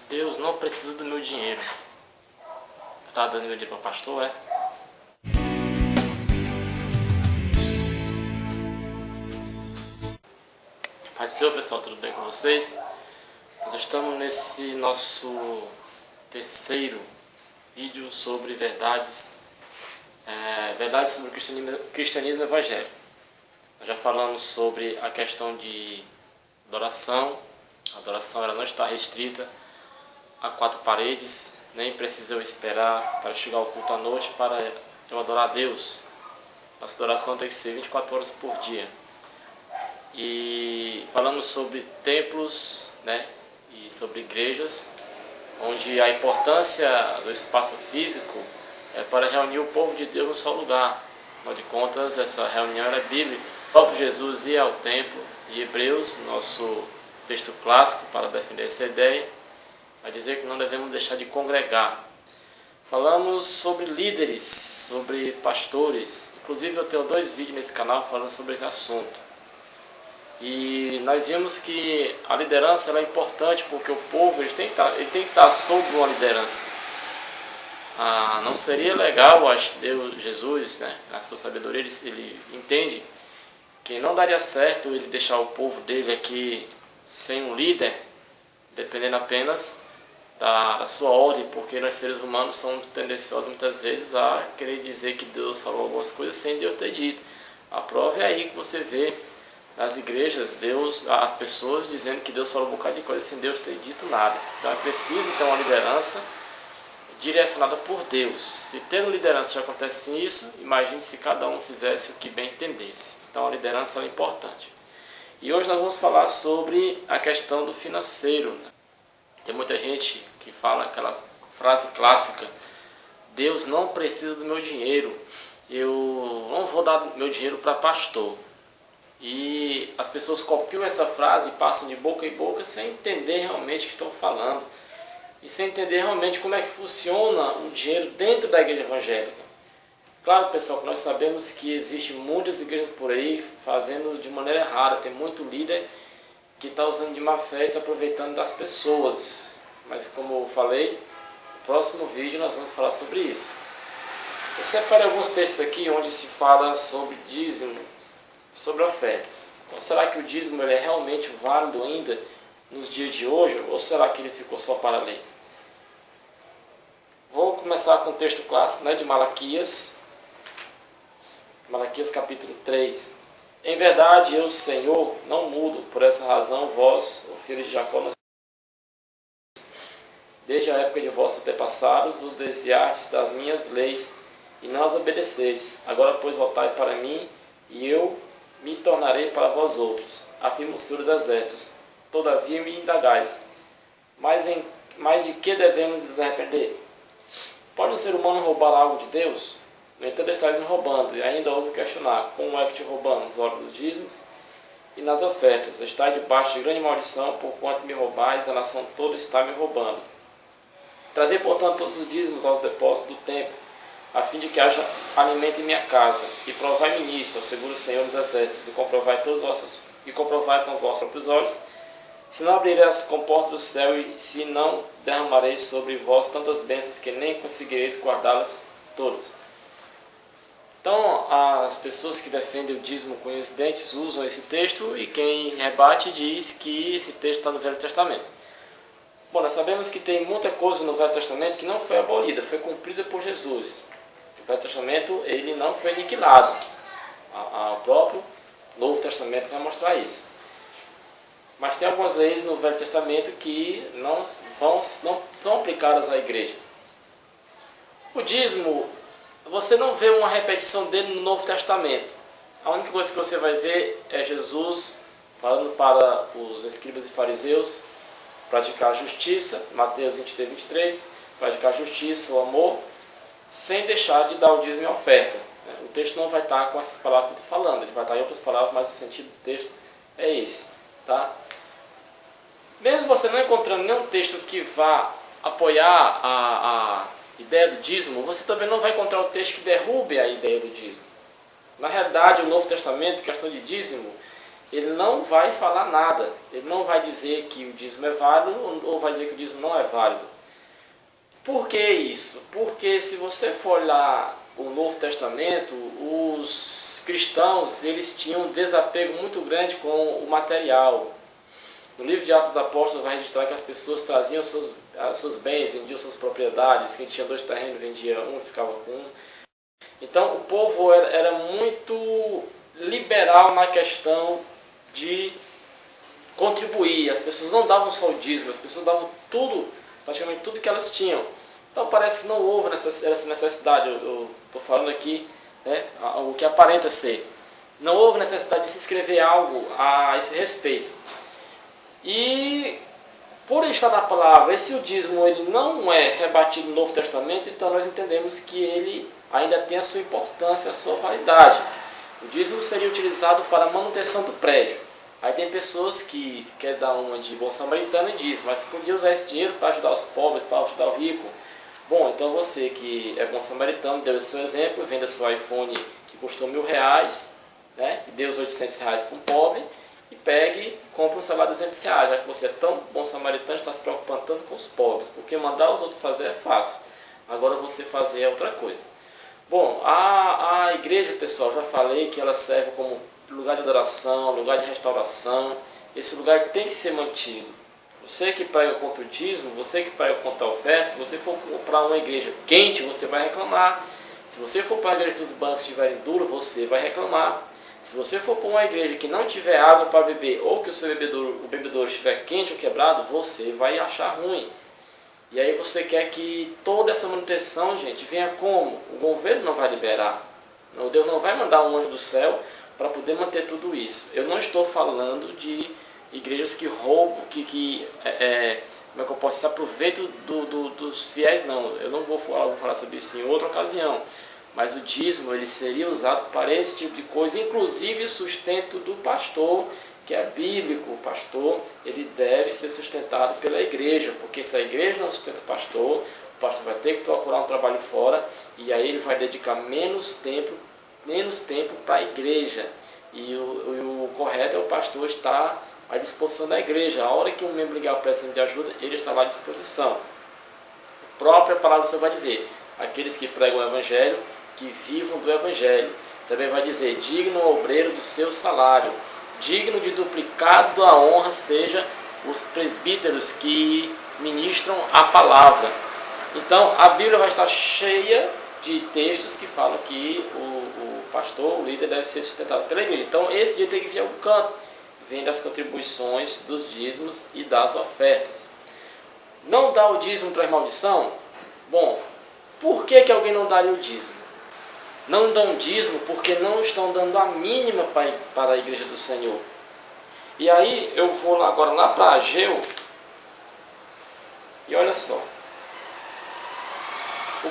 Deus não precisa do meu dinheiro. Tá dando meu dinheiro para pastor, é? Paz do Senhor, pessoal, tudo bem com vocês? Nós estamos nesse nosso terceiro vídeo sobre verdades sobre o cristianismo evangélico. Nós já falamos sobre a questão de adoração. A adoração ela não está restrita a quatro paredes, nem precisa eu esperar para chegar ao culto à noite para eu adorar a Deus. Nossa adoração tem que ser 24 horas por dia. E falamos sobre templos, e sobre igrejas, onde a importância do espaço físico é para reunir o povo de Deus num só lugar. Afinal de contas, essa reunião é bíblica. O próprio Jesus ia ao templo, e Hebreus, nosso texto clássico para defender essa ideia, vai dizer que não devemos deixar de congregar. Falamos sobre líderes, sobre pastores. Inclusive eu tenho 2 vídeos nesse canal falando sobre esse assunto. E nós vimos que a liderança ela é importante porque o povo ele tem que estar sob uma liderança. Não seria legal, acho que Deus, Jesus, na sua sabedoria, ele entende que não daria certo ele deixar o povo dele aqui sem um líder, dependendo apenas da sua ordem, porque nós seres humanos somos tendenciosos muitas vezes a querer dizer que Deus falou algumas coisas sem Deus ter dito. A prova é aí que você vê nas igrejas, as pessoas dizendo que Deus falou um bocado de coisa sem Deus ter dito nada. Então é preciso ter uma liderança direcionada por Deus. Se tendo liderança já acontece isso, imagine se cada um fizesse o que bem entendesse. Então a liderança é importante. E hoje nós vamos falar sobre a questão do financeiro. Tem muita gente que fala aquela frase clássica: Deus não precisa do meu dinheiro, eu não vou dar meu dinheiro para pastor. E as pessoas copiam essa frase e passam de boca em boca sem entender realmente o que estão falando e sem entender realmente como é que funciona o dinheiro dentro da igreja evangélica. Claro, pessoal, que nós sabemos que existem muitas igrejas por aí fazendo de maneira errada. Tem muito líder que está usando de má fé e se aproveitando das pessoas. Mas como eu falei, no próximo vídeo nós vamos falar sobre isso. Eu separei alguns textos aqui onde se fala sobre dízimo, sobre ofertas. Então, será que o dízimo ele é realmente válido ainda nos dias de hoje? Ou será que ele ficou só para a lei? Vou começar com o texto clássico de Malaquias. Malaquias capítulo 3. Em verdade, eu, Senhor, não mudo. Por essa razão, vós, o filho de Jacó, desde a época de vossos antepassados, vos desviastes das minhas leis e não as obedeceis. Agora, pois, voltai para mim, e eu me tornarei para vós outros, afirma o Senhor dos Exércitos. Todavia me indagais, mas de que devemos nos arrepender? Pode um ser humano roubar algo de Deus? No entanto, estás me roubando, e ainda ouso questionar: como é que te roubamos? Nos olhos dos dízimos e nas ofertas. Estais debaixo de grande maldição, porquanto me roubais, a nação toda está me roubando. Trazei, portanto, todos os dízimos aos depósitos do templo, a fim de que haja alimento em minha casa, e provai-me nisto, assegura o Senhor dos Exércitos, e comprovai com os vossos próprios olhos, se não abrirei as comportas do céu, e se não derramarei sobre vós tantas bênçãos que nem conseguireis guardá-las todas. Então, as pessoas que defendem o dízimo com os dentes usam esse texto, e quem rebate diz que esse texto está no Velho Testamento. Bom, nós sabemos que tem muita coisa no Velho Testamento que não foi abolida, foi cumprida por Jesus. O Velho Testamento ele não foi aniquilado. O próprio Novo Testamento vai mostrar isso. Mas tem algumas leis no Velho Testamento que não são aplicadas à igreja. O dízimo, você não vê uma repetição dele no Novo Testamento. A única coisa que você vai ver é Jesus falando para os escribas e fariseus praticar a justiça, Mateus 23, 23, praticar a justiça, o amor, sem deixar de dar o dízimo e a oferta. O texto não vai estar com essas palavras que eu estou falando, ele vai estar em outras palavras, mas o sentido do texto é esse. Tá? Mesmo você não encontrando nenhum texto que vá apoiar a ideia do dízimo, você também não vai encontrar o texto que derrube a ideia do dízimo. Na realidade, o Novo Testamento, questão de dízimo, ele não vai falar nada. Ele não vai dizer que o dízimo é válido ou vai dizer que o dízimo não é válido. Por que isso? Porque se você for olhar o Novo Testamento, os cristãos eles tinham um desapego muito grande com o material. No livro de Atos dos Apóstolos vai registrar que as pessoas traziam seus bens, vendiam suas propriedades. Quem tinha 2 terrenos vendia um, ficava com um. Então o povo era muito liberal na questão de contribuir. As pessoas não davam só o dízimo, as pessoas davam tudo, praticamente tudo que elas tinham. Então parece que não houve essa necessidade. Eu estou falando aqui, né, o que aparenta ser. Não houve necessidade de se escrever algo a esse respeito. E por estar na palavra, e se o dízimo ele não é rebatido no Novo Testamento, então nós entendemos que ele ainda tem a sua importância, a sua validade. O dízimo seria utilizado para a manutenção do prédio. Aí tem pessoas que querem dar uma de bom samaritano e diz, mas podia usar esse dinheiro para ajudar os pobres, para ajudar o rico. Bom, então você que é bom samaritano, deu esse seu exemplo, venda seu iPhone que custou R$1.000, né, e dê os R$800 para um pobre, e pegue e compre um salário de R$200, já que você é tão bom samaritano, está se preocupando tanto com os pobres, porque mandar os outros fazer é fácil, agora você fazer é outra coisa. Bom, a igreja, pessoal, já falei que ela serve como lugar de adoração, lugar de restauração. Esse lugar tem que ser mantido. Você que prega contra o dízimo, você que prega contra a oferta, se você for comprar uma igreja quente, você vai reclamar. Se você for para a igreja que os bancos estiverem duros, você vai reclamar. Se você for para uma igreja que não tiver água para beber, ou que o seu bebedouro estiver quente ou quebrado, você vai achar ruim. E aí você quer que toda essa manutenção, gente, venha como? O governo não vai liberar. Deus não vai mandar um anjo do céu para poder manter tudo isso. Eu não estou falando de igrejas que roubam, como é que eu posso se aproveitam dos fiéis, não. Eu não vou falar sobre isso em outra ocasião. Mas o dízimo ele seria usado para esse tipo de coisa, inclusive o sustento do pastor, que é bíblico. O pastor ele deve ser sustentado pela igreja, porque se a igreja não sustenta o pastor vai ter que procurar um trabalho fora, e aí ele vai dedicar menos tempo para a igreja. E o correto é o pastor estar à disposição da igreja. A hora que um membro ligar precisando de ajuda, ele está lá à disposição. A própria palavra você vai dizer, aqueles que pregam o evangelho, que vivam do evangelho. Também vai dizer, digno obreiro do seu salário, digno de duplicado a honra seja os presbíteros que ministram a palavra. Então a Bíblia vai estar cheia de textos que falam que o pastor, o líder, deve ser sustentado pela igreja. Então esse dia tem que vir algum canto, vem das contribuições, dos dízimos e das ofertas. Não dá o dízimo traz maldição? Bom, por que alguém não daria o dízimo? Não dão dízimo porque não estão dando a mínima para a igreja do Senhor. E aí eu vou agora lá para Ageu, e olha só. O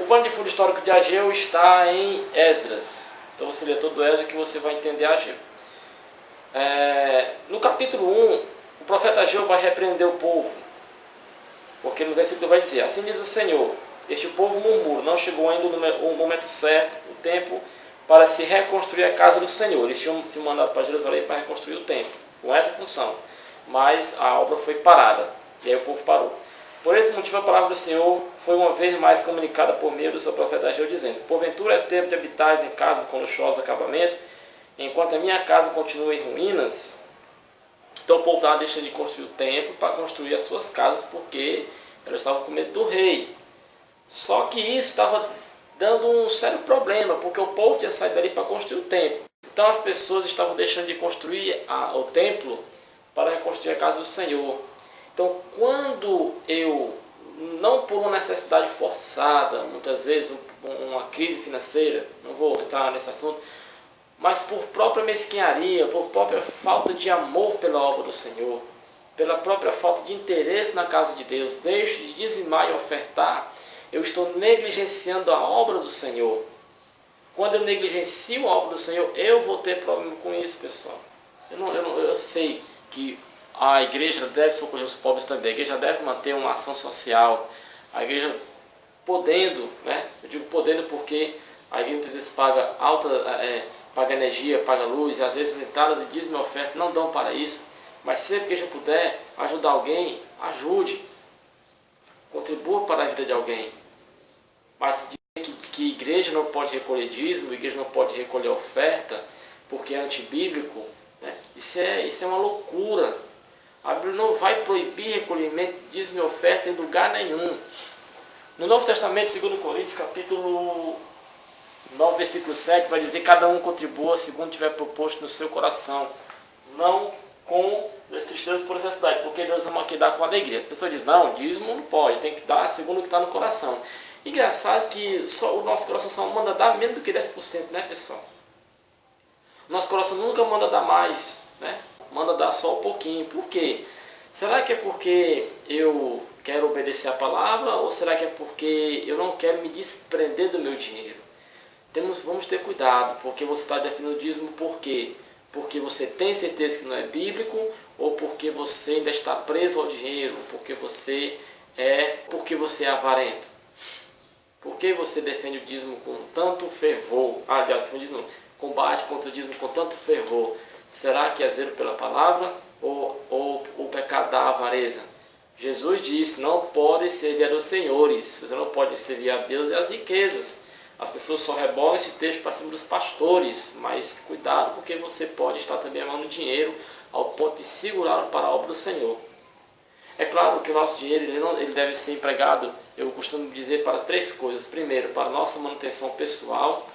pano de fundo histórico de Ageu está em Esdras. Então você lê todo Esdras que você vai entender Ageu. No capítulo 1, o profeta Ageu vai repreender o povo. Porque no versículo vai dizer, assim diz o Senhor, este povo murmura, não chegou ainda o momento certo, o tempo para se reconstruir a casa do Senhor. Eles tinham se mandado para Jerusalém para reconstruir o templo, com essa função. Mas a obra foi parada, e aí o povo parou. Por esse motivo a palavra do Senhor foi uma vez mais comunicada por meio do seu profeta Ageu, dizendo, porventura é tempo de habitais em casas com luxuoso acabamento, enquanto a minha casa continua em ruínas. Então o povo estava deixando de construir o templo para construir as suas casas, porque elas estavam com medo do rei. Só que isso estava dando um sério problema, porque o povo tinha saído dali para construir o templo. Então as pessoas estavam deixando de construir o templo para reconstruir a casa do Senhor. Então quando eu, não por uma necessidade forçada, muitas vezes uma crise financeira, não vou entrar nesse assunto, mas por própria mesquinharia, por própria falta de amor pela obra do Senhor, pela própria falta de interesse na casa de Deus, deixo de dizimar e ofertar, eu estou negligenciando a obra do Senhor. Quando eu negligencio a obra do Senhor, eu vou ter problema com isso, pessoal. Eu sei que a igreja deve socorrer os pobres também, a igreja deve manter uma ação social, a igreja podendo, né? Eu digo podendo porque a igreja muitas vezes paga paga energia, paga luz, e às vezes as entradas de dízimo e oferta não dão para isso, mas sempre que já puder ajudar alguém, ajude, contribua para a vida de alguém. Mas dizer que igreja não pode recolher dízimo, igreja não pode recolher oferta, porque é antibíblico, né? Isso é uma loucura. A Bíblia não vai proibir recolhimento de dízimo e oferta em lugar nenhum. No Novo Testamento, 2 Coríntios, capítulo 9, versículo 7, vai dizer: cada um contribua segundo tiver proposto no seu coração, não com tristeza por necessidade, porque Deus ama que dá com alegria. As pessoas dizem: não, dízimo não pode, tem que dar segundo o que está no coração. Engraçado que o nosso coração só manda dar menos do que 10%, né, pessoal? Nosso coração nunca manda dar mais, né? Manda dar só um pouquinho. Por quê? Será que é porque eu quero obedecer a palavra, ou será que é porque eu não quero me desprender do meu dinheiro? Vamos ter cuidado, porque você está definindo o dízimo por quê? Porque você tem certeza que não é bíblico, ou porque você ainda está preso ao dinheiro, porque você é avarento? Por que você defende o dízimo com tanto fervor? Aliás, combate contra o dízimo com tanto fervor? Será que é zelo pela palavra ou o pecado da avareza? Jesus disse: não pode servir a dois senhores. Você não pode servir a Deus e as riquezas. As pessoas só rebolam esse texto para cima dos pastores, mas cuidado, porque você pode estar também amando dinheiro ao ponto de segurá-lo para a obra do Senhor. É claro que o nosso dinheiro ele deve ser empregado, eu costumo dizer, para três coisas. Primeiro, para nossa manutenção pessoal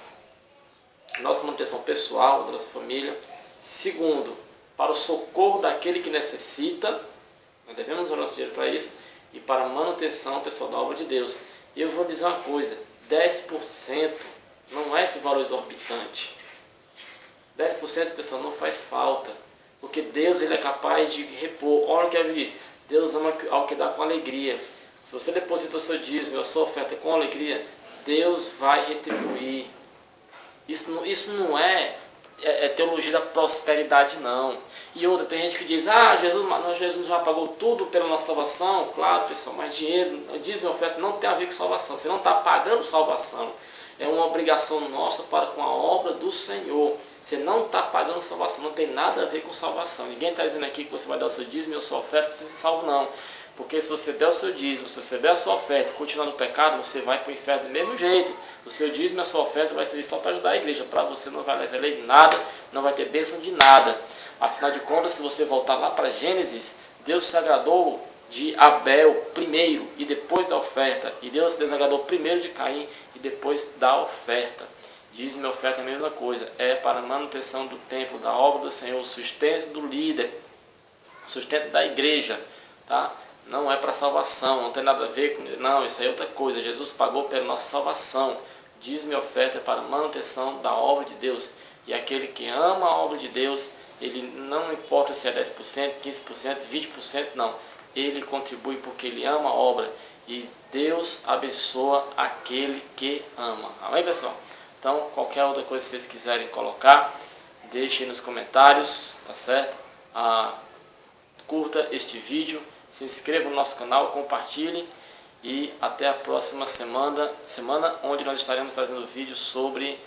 da nossa família. Segundo, para o socorro daquele que necessita, nós devemos usar nosso dinheiro para isso, e para a manutenção pessoal da obra de Deus. E eu vou dizer uma coisa: 10% não é esse valor exorbitante. 10%, pessoal, não faz falta, porque Deus ele é capaz de repor. Olha o que a Bíblia diz: Deus ama ao que dá com alegria. Se você deposita o seu dízimo ou a sua oferta com alegria, Deus vai retribuir. Isso não é teologia da prosperidade, não. E outra, tem gente que diz: Jesus já pagou tudo pela nossa salvação. Claro, pessoal, mas dízimo e oferta não tem a ver com salvação. Você não está pagando salvação. É uma obrigação nossa para com a obra do Senhor. Você não está pagando salvação, não tem nada a ver com salvação. Ninguém está dizendo aqui que você vai dar o seu dízimo e a sua oferta para você ser salvo, não. Porque se você der o seu dízimo, se você der a sua oferta e continuar no pecado, você vai para o inferno do mesmo jeito. O seu dízimo e a sua oferta vai servir só para ajudar a igreja. Para você não vai levar nada, não vai ter bênção de nada. Afinal de contas, se você voltar lá para Gênesis, Deus se agradou de Abel primeiro e depois da oferta. E Deus se desagradou primeiro de Caim e depois da oferta. Dízimo e oferta é a mesma coisa. É para a manutenção do templo, da obra do Senhor, o sustento do líder, o sustento da igreja, tá? Não é para salvação, não tem nada a ver com... Não, isso aí é outra coisa. Jesus pagou pela nossa salvação. Dízimo e oferta é para a manutenção da obra de Deus. E aquele que ama a obra de Deus, ele não importa se é 10%, 15%, 20%, não. Ele contribui porque ele ama a obra. E Deus abençoa aquele que ama. Amém, pessoal? Então, qualquer outra coisa que vocês quiserem colocar, deixem nos comentários, tá certo? Curta este vídeo. Se inscreva no nosso canal, compartilhe e até a próxima semana onde nós estaremos trazendo vídeos sobre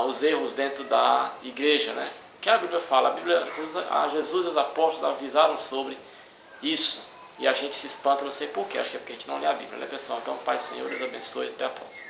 os erros dentro da igreja, né? Que a Bíblia fala, Jesus e os apóstolos avisaram sobre isso e a gente se espanta, não sei porquê, acho que é porque a gente não lê a Bíblia, né, pessoal? Então, Pai, Senhor, Deus abençoe e até a próxima.